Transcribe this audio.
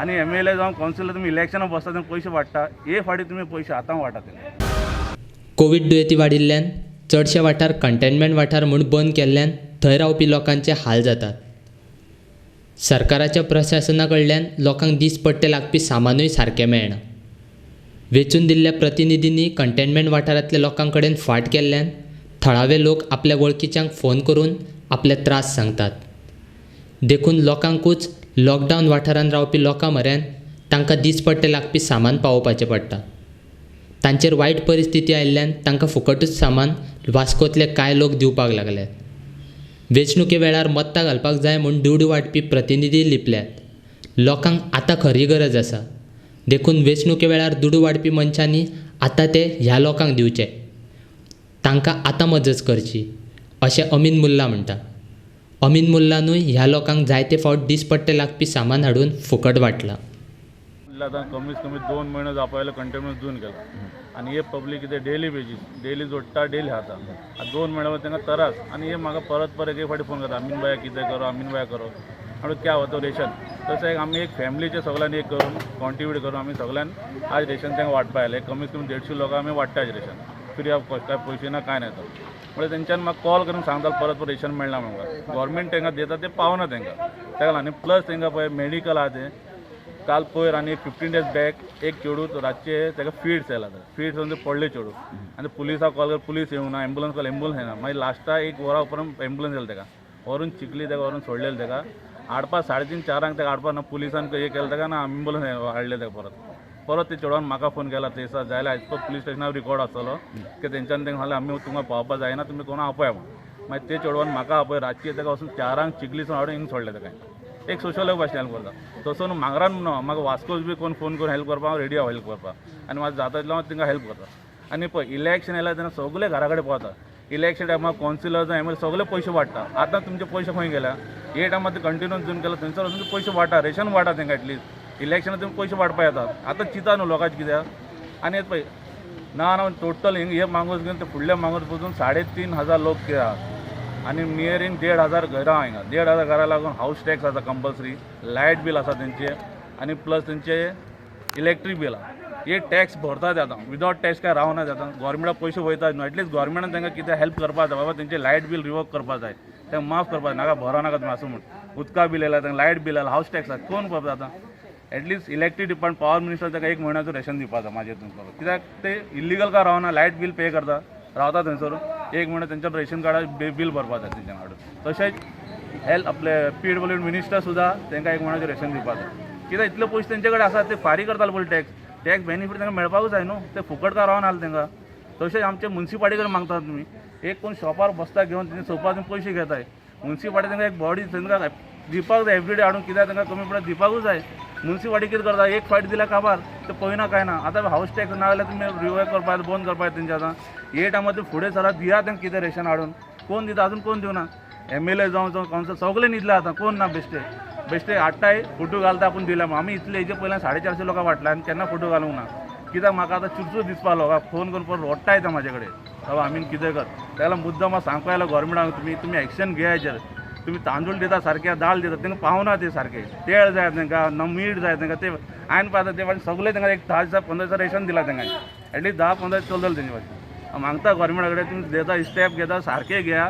आणि MLA जावन councillor तुमी इलेक्शनाक बसता तेन्ना पयशे वाडटा, हे फाटी तुमी पयशे हातान वाडटात. कोविड दुयेंती वाडिल्ल्यान चडशे वाठार कंटेनमेंट वाठार म्हूण बंद केल्ल्यान थंय रावपी लोकांचे हाल जातात. सरकाराच्या प्रशासना कडल्यान लोकांक दिसपट्टे लागपी सामानूय सारकें मेळना. वेंचून दिल्ल्या प्रतिनिधींनी कंटेनमेंट वाठारांतल्या लोकां कडेन फाट केल्ल्यान थळावे लोक आपल्या वळखीच्यांक फोन करून आपले त्रास सांगतात. देखून लोकांकूच लॉकडावन वाठारांत रावपी लोकां म्हऱ्यान तांकां दिसपट्टे लागपी सामान पावोवपाचें पडटा. तांचेर वायट परिस्थिती आयिल्ल्यान तांकां फुकटूच सामान वास्कोंतले कांय लोक दिवपाक लागल्यात. वेंचणुके वेळार मतां घालपाक जाय म्हूण दुडू वाडपी प्रतिनिधी लिपल्यात. लोकांक आतां खरी गरज आसा. देखून वेंचणुके वेळार दुडू वाडपी मनशांनी आतां ते ह्या लोकांक दिवचे. तांकां आतां मजत करची अशें अमीन मुल्ला म्हणटा. अमीन मुल्लानूय ह्या लोकांक जायते फावट दिसपट्टे लागपी सामान हाडून फुकट वाटलां. आतां कमीत कमी 2 म्हयने जावपा आयले कंटेनमेंट जून केला आनी हे पब्लीक कितें डेली बेजीस डेली जोडटा डेली खाता. 2 म्हयने तांकां तरास आनी हे म्हाका परत एक फावटी फोन करता, अमीन भाया कितें करो, अमीन भाया करो. म्हणून क्या होतो रेशन तसं एक आमी एक फॅमिलीचे सगळ्यांनी एक करून कॉन्ट्रिब्यूट करून आमी सगळ्यान आज रेशन तांकां वाटपा आयले. कमीत कमी 150 लोकांक आमी वाडटाच रेशन फ्री ऑफ कॉस्ट, काय पयशे ना काय ना. तो म्हणजे तेंच्यान म्हाका कॉल करून सांगता परत रेशन मेळना म्हाका. गव्हर्मेंट तांकां दिता ते पावना तांकां ताका आनी प्लस तांकां पळय मेडिकल आहा तें काल पयर आनी 15 days बॅक एक चेडूं रातचे ताका फिट्स आयला. फिट्स म्हणजे पडले चेडूं आनी पुलिसाक कॉल कर, पुलीस येवना, एम्बुलन्स कॉल, एम्बुलन्स येना. मागीर लास्टाक 1 वरा उपरांत एम्बुलन्स येयला ताका व्हरून चिखली ताका व्हरून सोडलेलें. ताका हाडपा 3:30-4 ताका हाडपा ना, पुलिसान हे केलें ताका ना, एम्बुलन्स हाडले ताका परत ते चेडवान म्हाका फोन केला थंयसर जायला आयज तो पुलीस स्टेशनार रिकॉर्ड आसतलो की तेंच्यांनी तांकां सांगलें आमी तुमकां पावपा जायना, तुमी कोणा आपया म्हणून. मागीर ते चेडवान म्हाका आपय रातची ताका वचून 4 चिखलीसून हाडून हिंग सोडलें ताका. एक सोशल वर्क भाशेन हेल्प करता. तसो न्हू मांगरान न्हू, म्हाका वास्कोच बी कोण फोन करून हेल्प करपा, हांव रेडी हांव हेल्प करपा आनी म्हाका जाता तितलो हांव तांकां हेल्प करता. आनी पळय इलेक्शन येयला तेन्ना सगळे घरा कडेन पावता. इलेक्शन टायमार कावन्सिलर जावं MLA सगळे पयशे वाडटा. आतां तुमचे पयशे खंय गेल्या? हे टायमार ते कंटिन्यू जून केला थंयसर तुमचे पयशे वाडटा, रेशन वाडटा तांकां एटलीस्ट. इलेक्शनाक तुमी पयशे वाडपा येतात. आतां चिंता न्हू लोकांचे कित्याक. आनी पळय ना टोटल हिंग हे मागूस घेवन ते फुडले मागूस पसून 3,500 लोक कित्याक आनी नियरींग 1,500 घरां हिंगा. 1,500 घरां लागून हाऊस टॅक्स आसा कंपल्सरी, लायट बील आसा तेंचे आनी प्लस तेंचे इलेक्ट्रीक बील आहा. हे टॅक्स भरतात आतां. विदावट टॅक्स काय रावना जाता. गव्हर्मेंटाक पयशे वयतात न्हू, एटलीस्ट गव्हर्मेंटान तांकां कितें हेल्प करपा जाय. बाबा तेंचे लायट बील रिवोक करपा जाय, तेंकां माफ करपा जाय. नाका भरो नाका तुमी आसूं म्हूण. उदका बील येयला तांकां, लायट बील आयला, हाऊस टॅक्स आसा, कोण करता आतां? At least electric department power minister ताका 1 म्हयन्याचो रेशन दिवपाचो म्हाजे हितून. कित्याक ते इल्लिगल काय रावना, लायट बील पे करता, रावता थंयसर 1 म्हयनो तेंच्या रेशन कार्डा बील भरपा जाय तेंच्यान हाडून. तशेंच हेल्थ आपले PWD मिनिस्टर सुद्दां तांकां 1 म्हयन्याचो रेशन दिवपा जाय. कित्याक इतले पयशे तेंचे कडेन आसा ते फारीक करताले पळय टॅक्स बेनिफीट तांकां मेळपाकूच जाय न्हू. ते फुकट काय रावना तांकां. तशेंच आमचे मुन्सिपाल्टी कडेन मागतात तुमी. एक कोण शॉपार बसता घेवन तेंचे सोपार पयशे घेताय. मुन्सिपाल्टी तांकां एक बॉडी तांकां दिवपाक जाय एवरीडे हाडून, कित्याक तांकां कमी पडत दिवपाकूच जाय. मुन्सिपाल्टी कितें करता, एक फायट दिल्या काबार ते पळयना काय ना. आतां हाऊस टॅक्स ना जाल्यार तुमी रिवोक करपा बंद करपा तेंचे आतां. हे टायमार तुमी फुडें सरात दिया तांकां कितें रेशन हाडून. कोण दिता? अजून कोण दिवना. MLA जावं कावन्सिलर सगळे न्हिदले आतां, कोण ना. बेश्टे हाडटाय फोटो घालता आपूण दिल्या. आमी इतले हेजे पयलीं 450 लोकां वाटला आनी केन्ना फोटो घालूंक ना. कित्याक म्हाका आतां चुरचूर दिसपा लोकांक फोन करून परत ओडटा येता म्हाजे कडेन, बाबा आमी कितें कर. तेका मुद्दम म्हाका सांगपा आयलो गव्हर्मेंटाक तुमी एक्शन घेया हेजेर. तुमी तांदूळ दिता सारके, दाळ दिता तांकां पावना ते सारके. तेल जाय तांकां, मीठ जाय तांकां, ते हांवें पावता ते वाटेन सगळे तांकां एक 10 दिसा 15 दिसा रेशन दिलां तांकां. एटलीस्ट 10-15 दीस चलतलें तेंचे वाटेन. मागता गव्हर्मेंटा कडेन तुमी देता स्टेप घेता सारके घेया.